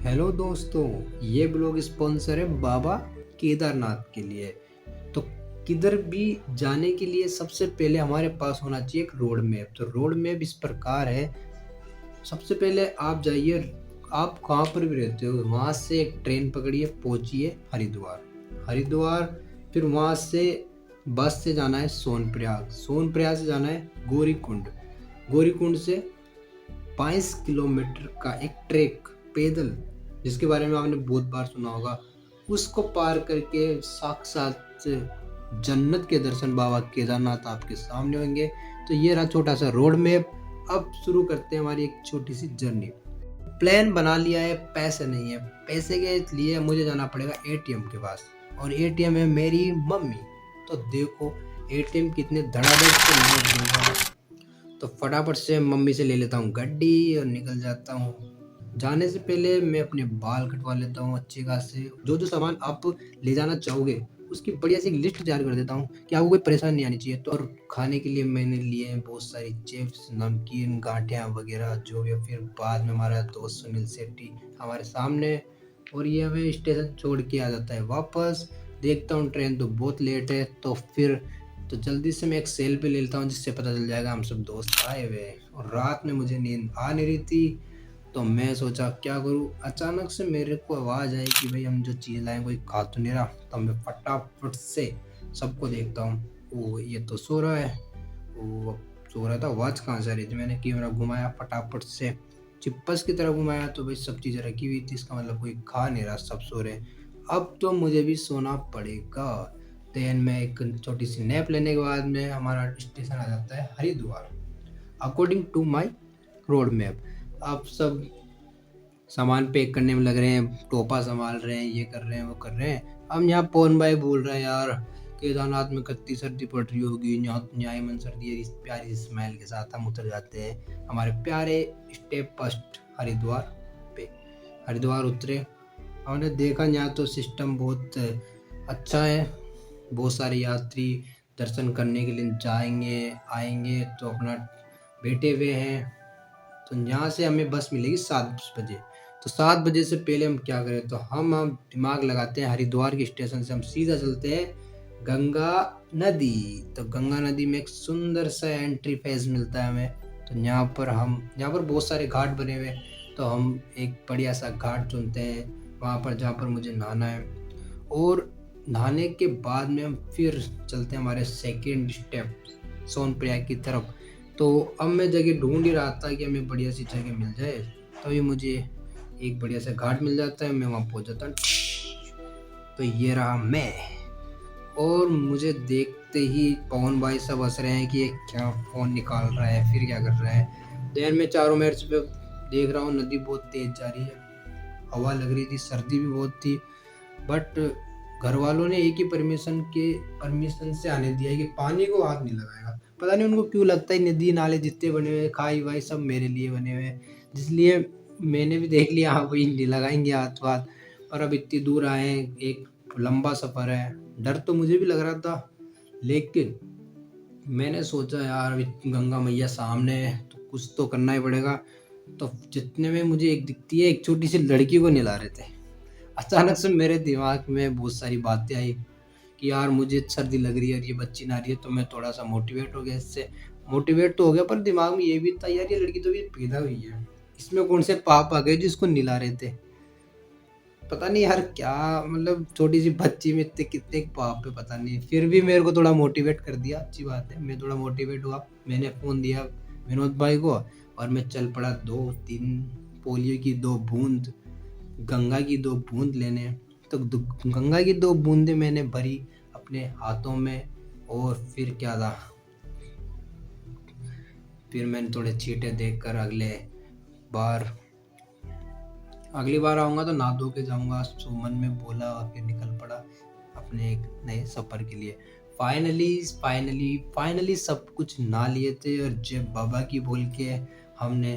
Hello दोस्तों, ये blog sponsor है बाबा केदारनाथ के लिए। तो किधर भी जाने के लिए सबसे पहले हमारे पास होना चाहिए एक रोड मैप। तो रोड मैप इस प्रकार है, सबसे पहले आप जाइए, आप कहाँ पर भी रहते हो वहाँ से एक ट्रेन पकड़िए, पहुँचिए हरिद्वार। हरिद्वार फिर वहाँ से बस से जाना है सोनप्रयाग, सोनप्रयाग से जाना है गौरीकुंड, गौरीकुंड से 22 किलोमीटर का एक ट्रैक पैदल, जिसके बारे में आपने बहुत बार सुना होगा, उसको पार करके साक्षात जन्नत के दर्शन बाबा केदारनाथ आपके सामने होंगे। तो ये रहा छोटा सा रोड मैप। अब शुरू करते हैं हमारी एक छोटी सी जर्नी। प्लान बना लिया है, पैसे नहीं है, पैसे के लिए मुझे जाना पड़ेगा एटीएम के पास, और एटीएम है मेरी मम्मी। तो देखो एटीएम कितने धड़ाधड़ से नोट दूंगा। तो फटाफट से मम्मी से ले लेता हूँ गड्डी और निकल जाता हूँ। जाने से पहले मैं अपने बाल कटवा लेता हूँ अच्छे खासे। जो जो सामान आप ले जाना चाहोगे उसकी बढ़िया सी लिस्ट तैयार कर देता हूँ कि आपको कोई परेशानी नहीं आनी चाहिए। तो और खाने के लिए मैंने लिए हैं बहुत सारी चिप्स, नमकीन, गांठियाँ वगैरह जो भी। फिर बाद में हमारा दोस्त सुनील शेट्टी हमारे सामने, और ये हमें स्टेशन छोड़ के आ जाता है वापस। देखता हूँ ट्रेन तो बहुत लेट है, तो फिर तो जल्दी से मैं एक सेल्फी ले लेता हूँ जिससे पता चल जाएगा हम सब दोस्त आए हुए हैं। और रात में मुझे नींद आ नहीं रही थी, तो मैं सोचा क्या करूँ। अचानक से मेरे को आवाज़ आई कि भाई हम जो चीज़ लाए कोई खा तो नहीं रहा। तो मैं फटाफट से सबको देखता हूँ, ओ ये तो सो रहा है, वो सो रहा था। आवाज़ कहाँ से आ रही थी? मैंने कैमरा घुमाया, फटाफट से चिप्पस की तरह घुमाया, तो भाई सब चीज़ें रखी हुई थी। इसका मतलब कोई खा नहीं रहा, सब सो रहे। अब तो मुझे भी सोना पड़ेगा। देन मैं एक छोटी सी नैप लेने के बाद में हमारा स्टेशन आ जाता है Haridwar, according to my road map. आप सब सामान पैक करने में लग रहे हैं, टोपा संभाल रहे हैं, ये कर रहे हैं, वो कर रहे हैं। हम यहाँ पवन भाई बोल रहे हैं यार केदारनाथ में कितनी सर्दी पड़ रही होगी, यहाँ यहाँ मन सर्दी है। इस प्यारी स्माइल के साथ हम उतर जाते हैं हमारे प्यारे स्टेप फर्स्ट हरिद्वार पे। हरिद्वार उतरे, हमने देखा यहाँ तो सिस्टम बहुत अच्छा है। बहुत सारे यात्री दर्शन करने के लिए जाएंगे आएंगे, तो अपना बैठे हुए हैं। तो यहाँ से हमें बस मिलेगी 7 बजे। तो 7 बजे से पहले हम क्या करें, तो हम दिमाग लगाते हैं, हरिद्वार के स्टेशन से हम सीधा चलते हैं गंगा नदी। तो गंगा नदी में एक सुंदर सा एंट्री फेज मिलता है हमें। तो यहाँ पर बहुत सारे घाट बने हुए हैं, तो हम एक बढ़िया सा घाट चुनते हैं वहाँ पर जहाँ पर मुझे नहाना है। और नहाने के बाद में हम फिर चलते हैं हमारे सेकेंड स्टेप सोनप्रयाग की तरफ। तो अब मैं जगह ढूंढ ही रहा था कि हमें बढ़िया सी जगह मिल जाए, तभी मुझे एक बढ़िया सा घाट मिल जाता है, मैं वहाँ पहुँच जाता हूँ। तो ये रहा मैं, और मुझे देखते ही पवन भाई सब हंस रहे हैं कि ये क्या फ़ोन निकाल रहा है, फिर क्या कर रहा है। देन में चारों मेर पे देख रहा हूँ, नदी बहुत तेज जा रही है, हवा लग रही थी, सर्दी भी बहुत थी। बट घर वालों ने एक ही परमिशन से आने दिया है कि पानी को हाथ नहीं लगाएगा। पता नहीं उनको क्यों लगता है नदी नाले जितने बने हुए खाई वाई सब मेरे लिए बने हुए हैं, इसलिए मैंने भी देख लिया हाँ भाई नहीं लगाएंगे हाथ वाथ। पर अब इतनी दूर आए हैं, एक लंबा सफ़र है, डर तो मुझे भी लग रहा था, लेकिन मैंने सोचा यार अभी गंगा मैया सामने है तो कुछ तो करना ही पड़ेगा। तो जितने में मुझे एक दिखती है, एक छोटी सी लड़की को नहला रहे थे। अचानक से मेरे दिमाग में बहुत सारी बातें आई कि यार मुझे सर्दी लग रही है और ये बच्ची नहा रही है। तो मैं थोड़ा सा मोटिवेट हो गया, इससे मोटिवेट तो हो गया, पर दिमाग में ये भी था यार ये लड़की तो भी पैदा हुई है, इसमें कौन से पाप आ गए जो इसको नहला रहे थे। पता नहीं यार क्या, मतलब छोटी सी बच्ची में इतने कितने पाप है पता नहीं। फिर भी मेरे को थोड़ा मोटिवेट कर दिया, अच्छी बात है, मैं थोड़ा मोटिवेट हुआ। मैंने फ़ोन दिया विनोद भाई को और मैं चल पड़ा 2-3 पोलियो की 2 बूंद, गंगा की 2 बूंद लेने। तो गंगा की 2 बूंदें मैंने भरी अपने हाथों में, और फिर क्या था, फिर मैंने थोड़े छींटे देखकर अगली बार आऊँगा तो नहा धो के जाऊँगा, सुमन में बोला, और फिर निकल पड़ा अपने एक नए सफ़र के लिए। फाइनली सब कुछ नहा लिए थे, और जय बाबा की बोल के हमने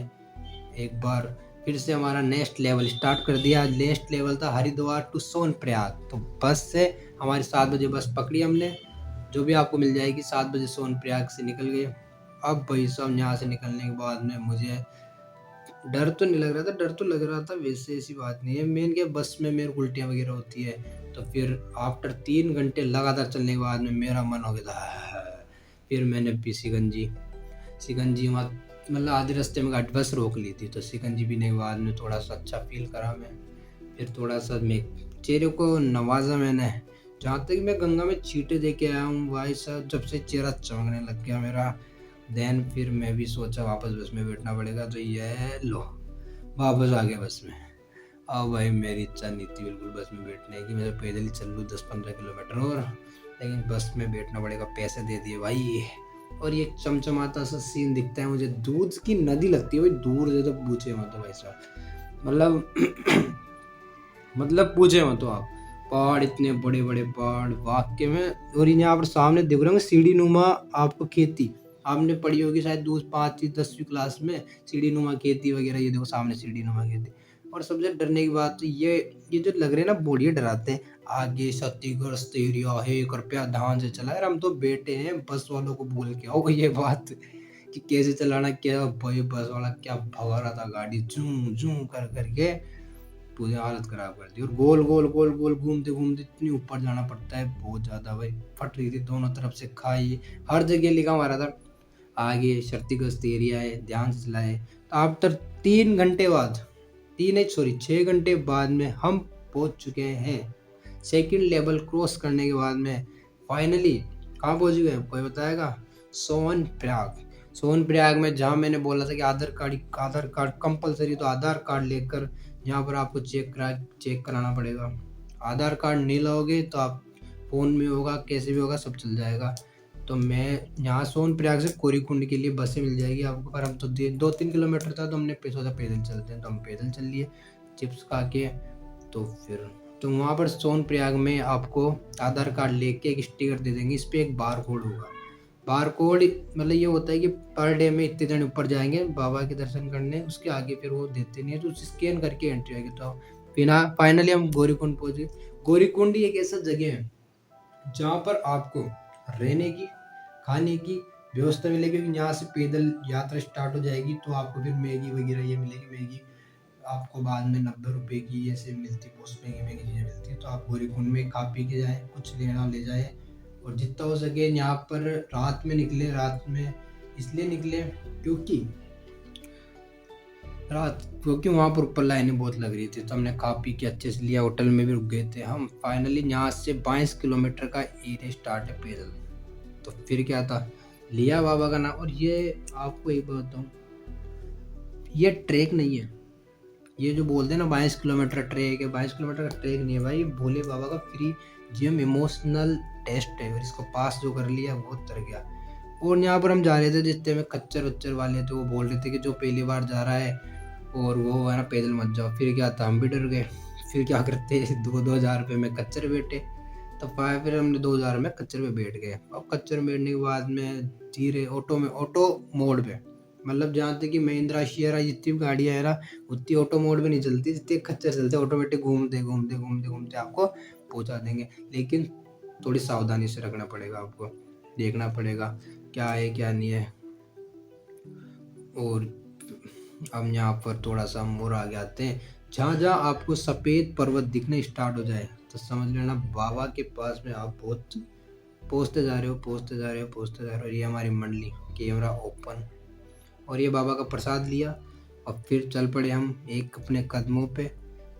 एक बार फिर से हमारा नेक्स्ट लेवल स्टार्ट कर दिया। नेक्स्ट लेवल था हरिद्वार टू सोनप्रयाग। तो बस से हमारी 7 बजे बस पकड़ी हमने, जो भी आपको मिल जाएगी। 7 बजे सोनप्रयाग से निकल गए। अब भाई साहब यहाँ से निकलने के बाद में मुझे डर तो नहीं लग रहा था, डर तो लग रहा था वैसे, ऐसी बात नहीं है। मेन क्या बस में मेरे को उल्टियाँ वगैरह होती है, तो फिर आफ्टर 3 घंटे लगातार चलने के बाद में मेरा मन हो गया था। फिर मैंने पी शिकंजी। शिकंजी वहाँ मतलब आधे रास्ते में घाट बस रोक ली थी, तो शिकंजी पीने के बाद में थोड़ा सा अच्छा फील करा मैं। फिर थोड़ा सा मैं चेहरे को नवाजा मैंने। जहाँ तक मैं गंगा में छींटे दे के आया हूँ भाई साहब, जब से चेहरा चमकने लग गया मेरा। देन फिर मैं भी सोचा वापस बस में बैठना पड़ेगा, तो ये लो वापस आ गया बस में। अब भाई मेरी इच्छा नहीं थी बिल्कुल बस में बैठने की, मैं तो पैदल ही चल लूँ 10-15 किलोमीटर और, लेकिन बस में बैठना पड़ेगा, पैसे दे दिए भाई। और ये चमचमाता सा सीन दिखता है मुझे, दूध की नदी लगती है भाई दूर से, तो पूछे मत तो भाई साहब, मतलब मतलब पूछे मत तो आप। पहाड़ इतने बड़े बड़े पहाड़ वाकई में। और यहाँ पर सामने देख रहे होंगे सीढ़ी नुमा आपको खेती, आपने पढ़ी होगी शायद 5वीं 10वीं क्लास में, सीढ़ी नुमा खेती वगैरह। ये देखो सामने सीढ़ी नुमा खेती। और सबसे डरने की बात तो ये जो लग रहे हैं ना बढ़िया डराते हैं, आगे क्षतिग्रस्त एरिया है, कृपया ध्यान से चलाए। हम तो बेटे हैं, बस वालों को बोल के आओ ये बात कि कैसे चलाना। क्या भाई बस वाला क्या भगा रहा था गाड़ी जू जू कर करके, पूरी हालत खराब कर दी। और गोल गोल गोल गोल घूमते घूमते इतनी ऊपर जाना पड़ता है, बहुत ज़्यादा भाई। फट रही थी दोनों तरफ से, खाई हर जगह लिखा हमारा था आगे क्षतिग्रस्त एरिया है, ध्यान से चलाए। तो आफ्टर 3 घंटे बाद, 6 घंटे बाद में हम पहुंच चुके हैं सेकंड लेवल क्रॉस करने के बाद में। फाइनली कहाँ पहुंच गए कोई बताएगा? सोनप्रयाग। सोनप्रयाग में जहाँ मैंने बोला था कि आधार कार्ड कंपलसरी, तो आधार कार्ड लेकर यहाँ पर आपको चेक कराना पड़ेगा। आधार कार्ड नहीं लाओगे तो आप फ़ोन में होगा कैसे भी होगा सब चल जाएगा। तो मैं यहाँ सोनप्रयाग से कोरीकुंड के लिए बसें मिल जाएगी आपको, पर हम तो 2-3 किलोमीटर था, तो हमने सोचा पैदल चलते हैं, तो हम पैदल चल लिए चिप्स खा के। तो फिर तो वहाँ पर सोनप्रयाग में आपको आधार कार्ड लेके एक स्टिकर दे देंगे, इस पर एक बार कोड होगा। बार कोड मतलब ये होता है कि पर डे में इतने जन ऊपर जाएंगे बाबा के दर्शन करने, उसके आगे फिर वो देते नहीं है, तो उसे स्कैन करके एंट्री आएगी। तो बिना फाइनली हम गौरीकुंड पहुंचे। गौरीकुंड एक ऐसा जगह है जहाँ पर आपको रहने की खाने की व्यवस्था मिलेगी, क्योंकि यहाँ से पैदल यात्रा स्टार्ट हो जाएगी, तो आपको फिर मैगी वगैरह ये मिलेगी। मैगी आपको बाद में 90 रुपए की ऐसे मिलती, बहुत महंगी महंगी चीज़ें मिलती है। तो आप गौरीकुंड में खा पी के जाए, कुछ लेना ले जाए। और जितना हो सके यहाँ पर रात में निकले। रात में इसलिए निकले क्योंकि वहाँ पर ऊपर लाइनें बहुत लग रही थी, तो हमने खा पी के अच्छे से लिया, होटल में भी रुक गए थे हम। फाइनली यहाँ से 22 किलोमीटर का एरिया स्टार्ट है पैदल। तो फिर क्या था, लिया बाबा का नाम। और ये आपको एक बात बताऊँ, ये ट्रैक नहीं है। ये जो बोलते हैं ना 22 किलोमीटर ट्रैक है, 22 किलोमीटर का ट्रैक नहीं है भाई, भोले बाबा का फ्री जिम इमोशनल टेस्ट है। और इसको पास जो कर लिया वो उतर गया। और यहाँ पर हम जा रहे थे जितने में खच्चर वच्चर वाले थे, वो बोल रहे थे कि जो पहली बार जा रहा है और वो है ना पैदल मत जाओ। फिर क्या था, हम भी डर गए। फिर क्या करते 2,000 रुपये में खच्चर बैठे। तो फिर हमने 2,000 में खच्चर पे बैठ गए। अब खच्चर में बैठने के बाद में धीरे ऑटो मोड पे, मतलब जहाँ तक कि महिंद्रा शेयरा जितनी भी गाड़ियाँ है ना, उतनी ऑटो मोड में नहीं चलती जितनी खच्चर चलते। ऑटोमेटिक घूमते घूमते घूमते घूमते आपको पहुँचा देंगे, लेकिन थोड़ी सावधानी से रखना पड़ेगा आपको, देखना पड़ेगा क्या है क्या नहीं है। और हम यहाँ पर थोड़ा सा मोड़ आगे आते हैं, जहाँ जहाँ आपको सफ़ेद पर्वत दिखने स्टार्ट हो जाए, तो समझ लेना बाबा के पास में आप बहुत पहुँचते जा रहे हो, पहुँचते जा रहे हो, पहुँचते जा रहे हो। और ये हमारी मंडली, कैमरा ओपन, और ये बाबा का प्रसाद लिया। और फिर चल पड़े हम एक अपने कदमों पे।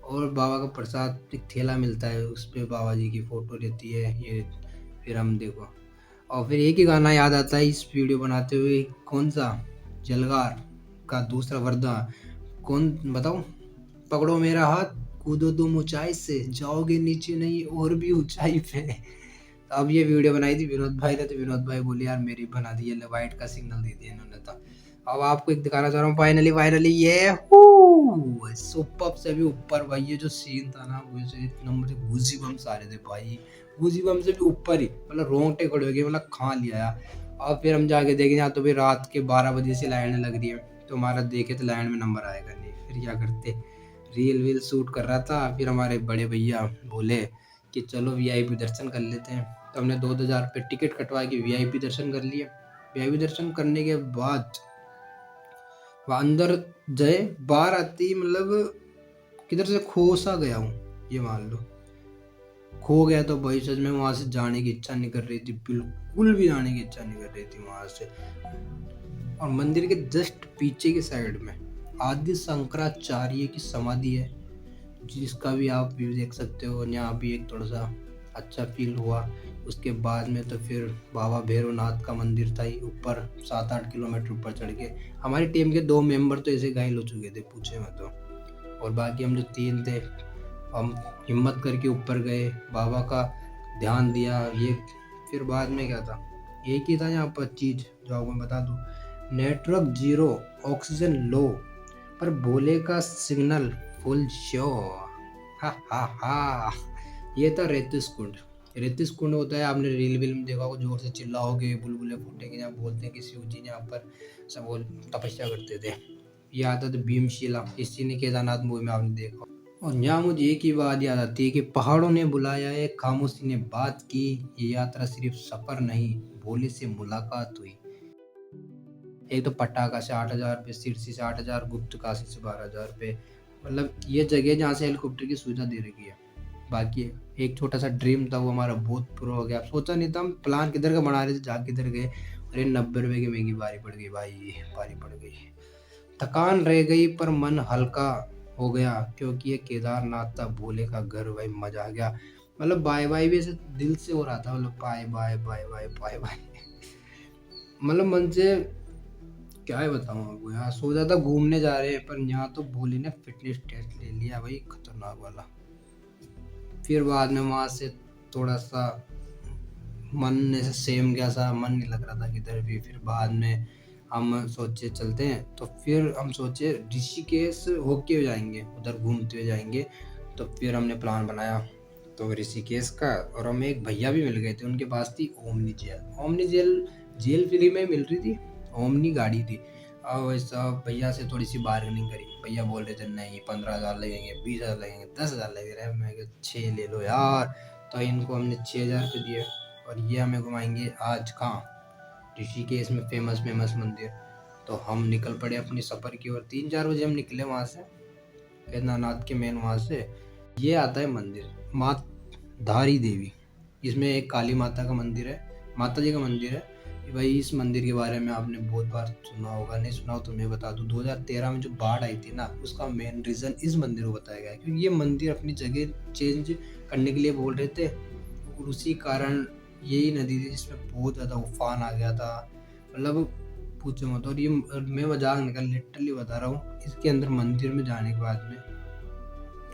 और बाबा का प्रसाद एक थैला मिलता है, उस पे बाबा जी की फ़ोटो रहती है ये। फिर हम देखो, और फिर एक ही गाना याद आता है इस वीडियो बनाते हुए, कौन सा, जलगार का दूसरा वरदान, कौन बताओ? पकड़ो मेरा हाथ, कूदो तुम ऊंचाई से, जाओगे नीचे नहीं और भी ऊंचाई पे। अब ये वीडियो बनाई थी विनोद भाई ने, तो विनोद भाई बोले यार मेरी बना दी है, वाइट का सिग्नल दे दिया इन्होंने। तो अब आपको एक दिखाना चाह रहा हूँ, फाइनली ये सुपर से भी ऊपर भाई। ये जो सीन था ना, वो इतना मुझे गूजी बम्स आ रहे थे भाई, गूजी बम से भी ऊपर ही, मतलब रोंगटे खड़े हो गए, मतलब खा लिया यार। और फिर हम जाके देखें, यहाँ तो फिर रात के 12 बजे से लाइन लग रही है, तो हमारा देखे तो लाइन में नंबर आएगा नहीं। फिर क्या करते, रील वील शूट कर रहा था। फिर हमारे बड़े भैया बोले कि चलो वीआईपी दर्शन कर लेते हैं। तो हमने 2,000 रुपये टिकट कटवा के वीआईपी दर्शन कर लिए। वीआईपी दर्शन करने के बाद वहाँ अंदर गए, बाहर आते ही मतलब किधर से खो सा गया हूँ, ये मान लो। खो गया तो भाई सच में वहां से जाने की इच्छा नहीं कर रही थी, बिल्कुल भी जाने की इच्छा नहीं कर रही थी वहां से। और मंदिर के जस्ट पीछे की साइड में आदि शंकराचार्य की समाधि है, जिसका भी आप व्यू देख सकते हो। यहाँ भी एक थोड़ा सा अच्छा फील हुआ। उसके बाद में तो फिर बाबा भैरवनाथ का मंदिर था ही ऊपर, 7-8 किलोमीटर ऊपर चढ़ के। हमारी टीम के 2 मेंबर तो ऐसे घायल हो चुके थे, पूछे मत तो। और बाकी हम जो 3 थे, हम हिम्मत करके ऊपर गए, बाबा का ध्यान दिया। ये फिर बाद में क्या था, एक ही था यहाँ पर चीज़ जो आपको मैं बता दूँ, नेटवर्क जीरो, ऑक्सीजन लो, पर भोले का सिग्नल फुल शो। हा हा हा। ये था रेतिस कुंड। रेतिस कुंड होता है, आपने रील वील में देखा होगा, जोर से चिल्लाओगे बुलबुले फूटेंगे। यहाँ बोलते हैं कि शिव जी ने यहाँ पर सब वो तपस्या करते थे। ये आता था भीमशिला, इसी ने केदारनाथ मूवी में आपने देखा। और यहाँ मुझे एक ही बात याद आती है कि पहाड़ों ने बुलाया है, खामोशी ने बात की, ये यात्रा सिर्फ सफर नहीं, भोले से मुलाकात हुई। एक तो पटाखा से 8,000 रुपये, सिरसी से 8,000, गुप्त काशी से 12,000 रुपये। मतलब ये जगह जहाँ से हेलीकॉप्टर की सुविधा दे रखी है। बाकी एक छोटा सा ड्रीम था, वो हमारा बहुत पूरा हो गया। सोचा नहीं था, हम प्लान किधर का बना रहे थे, जा किधर गए, और ये 90 रुपये की महंगी बारी पड़ गई भाई, बारी पड़ गई। थकान रह गई पर मन हल्का हो गया, क्योंकि ये केदारनाथ था, भोले का घर, भाई मजा आ गया। मतलब बाय बाय भी ऐसे दिल से हो रहा था, मतलब bye bye bye bye bye bye. मतलब मन से क्या है बताऊँ आपको। यहाँ सोचा था घूमने जा रहे हैं, पर यहाँ तो भोले ने फिटनेस टेस्ट ले लिया भाई, खतरनाक वाला। फिर बाद में वहाँ से थोड़ा सा मन ऐसे सेम गया सा, मन नहीं लग रहा था किधर भी। फिर बाद में हम सोचे चलते हैं, तो फिर हम सोचे ऋषिकेश होके हुए जाएंगे, उधर घूमते हुए जाएंगे। तो फिर हमने प्लान बनाया तो ऋषिकेश का, और हमें एक भैया भी मिल गए थे, उनके पास थी Omnigel. Omnigel gel free में मिल रही थी, ओमनी गाड़ी थी। और वैसा भैया से थोड़ी सी बार्गेनिंग करी, भैया बोल रहे थे नहीं 15,000 लगेंगे, 20,000 लगेंगे, 10,000 लगे रहे। मैं 6 ले लो यार। तो इनको हमने 6,000 दिए, और ये हमें घुमाएंगे आज कहाँ, ऋषिकेश में फेमस फेमस मंदिर। तो हम निकल पड़े अपनी सफ़र की ओर। 3-4 बजे हम निकले वहाँ से, केदारनाथ के मेन वहाँ से। ये आता है मंदिर माँ धारी देवी। इसमें एक काली माता का मंदिर है, माता जी का मंदिर है। भाई इस मंदिर के बारे में आपने बहुत बार सुना होगा, नहीं सुना हो तो मैं बता दूं। 2013 में जो बाढ़ आई थी ना, उसका मेन रीज़न इस मंदिर को बताया गया है, क्योंकि ये मंदिर अपनी जगह चेंज करने के लिए बोल रहे थे, और उसी कारण यही नदी थी जिसमें बहुत ज़्यादा उफान आ गया था। मतलब पूछो मत। और ये मैं मजाक निकल लिटरली बता रहा हूँ, इसके अंदर मंदिर में जाने के बाद में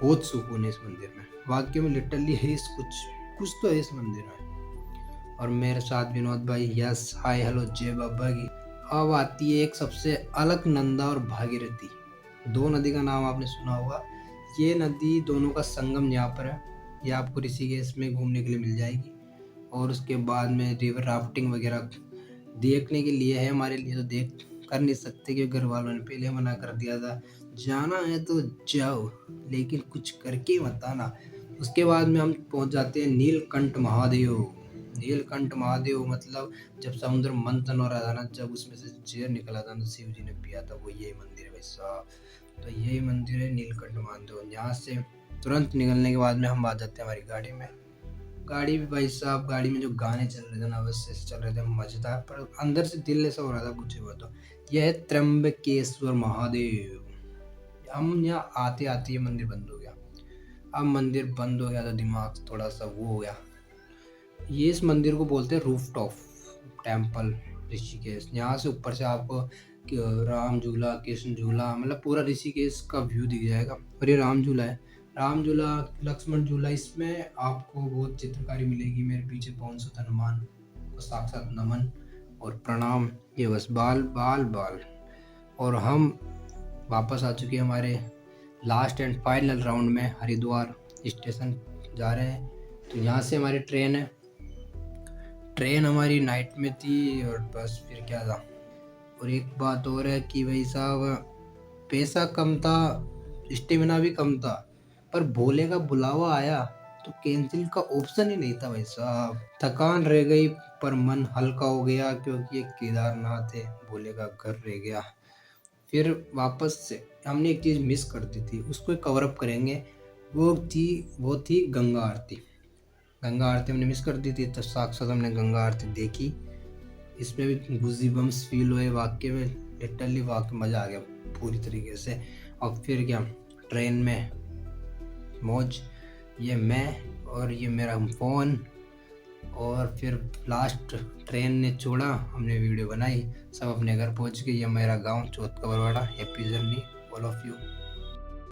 बहुत सुकून है इस मंदिर में, वाकई में लिटरली है इस कुछ कुछ तो है इस मंदिर में। और मेरे साथ विनोद भाई, यस हाय हेलो जय बाबा की। अब आती है एक सबसे अलग, नंदा और भागीरथी। दो नदी का नाम आपने सुना होगा। ये नदी दोनों का संगम यहाँ पर है। ये आपको ऋषिकेश में घूमने के लिए मिल जाएगी। और उसके बाद में रिवर राफ्टिंग वगैरह देखने के लिए है, हमारे लिए तो देख कर नहीं सकते, क्योंकि घर वालों ने पहले मना कर दिया था। जाना है तो जाओ, लेकिन कुछ करके मत आना। उसके बाद में हम पहुंच जाते हैं नीलकंठ महादेव। नीलकंठ महादेव मतलब जब समुद्र मंथन हो रहा था ना, जब उसमें से जहर निकला था ना, शिव जी ने पिया था, वो यही मंदिर है भाई साहब। तो यही मंदिर है नीलकंठ महादेव। यहाँ से तुरंत निकलने के बाद में हम आ जाते हैं हमारी गाड़ी में। गाड़ी भी भाई साहब, गाड़ी में जो गाने चल रहे थे ना, बस ऐसे चल रहे थे मजेदार, पर अंदर से दिल ऐसा हो रहा था पूछे वो तो। यह है त्र्यंबकेश्वर महादेव। हम यहाँ आते आते ये मंदिर बंद हो गया। अब मंदिर बंद हो गया तो दिमाग थोड़ा सा वो हो गया। ये इस मंदिर को बोलते हैं रूफ टॉप टेम्पल ऋषिकेश। यहाँ से ऊपर से आपको राम झूला, कृष्ण झूला, मतलब पूरा ऋषिकेश का व्यू दिख जाएगा। और ये राम झूला है, राम झूला, लक्ष्मण झूला। इसमें आपको बहुत चित्रकारी मिलेगी। मेरे पीछे पवन सुत हनुमान को साक्षात नमन और प्रणाम। ये बस बाल बाल बाल। और हम वापस आ चुके हैं हमारे लास्ट एंड फाइनल राउंड में, हरिद्वार स्टेशन जा रहे हैं। तो यहाँ से हमारी ट्रेन है। ट्रेन हमारी नाइट में थी, और बस फिर क्या था। और एक बात और है कि भाई साहब, पैसा कम था, स्टेमिना भी कम था, पर भोले का बुलावा आया तो कैंसिल का ऑप्शन ही नहीं था भाई साहब। थकान रह गई पर मन हल्का हो गया, क्योंकि ये केदारनाथ है, भोले का घर रह गया। फिर वापस से हमने एक चीज़ मिस कर दी थी, उसको कवर अप करेंगे। वो थी गंगा आरती। गंगा आरती हमने मिस कर दी थी, तो साक्षात हमने गंगा आरती देखी। इसमें भी गूज़ीबम्स फ़ील हुए, वाक़ई में लिटरली वाक़ई मज़ा आ गया पूरी तरीके से। और फिर क्या, ट्रेन में मौज, ये मैं और ये मेरा फ़ोन। और फिर लास्ट ट्रेन ने छोड़ा, हमने वीडियो बनाई, सब अपने घर पहुँच गए। ये मेरा गाँव Chauth Kabarwada. Happy journey all of you.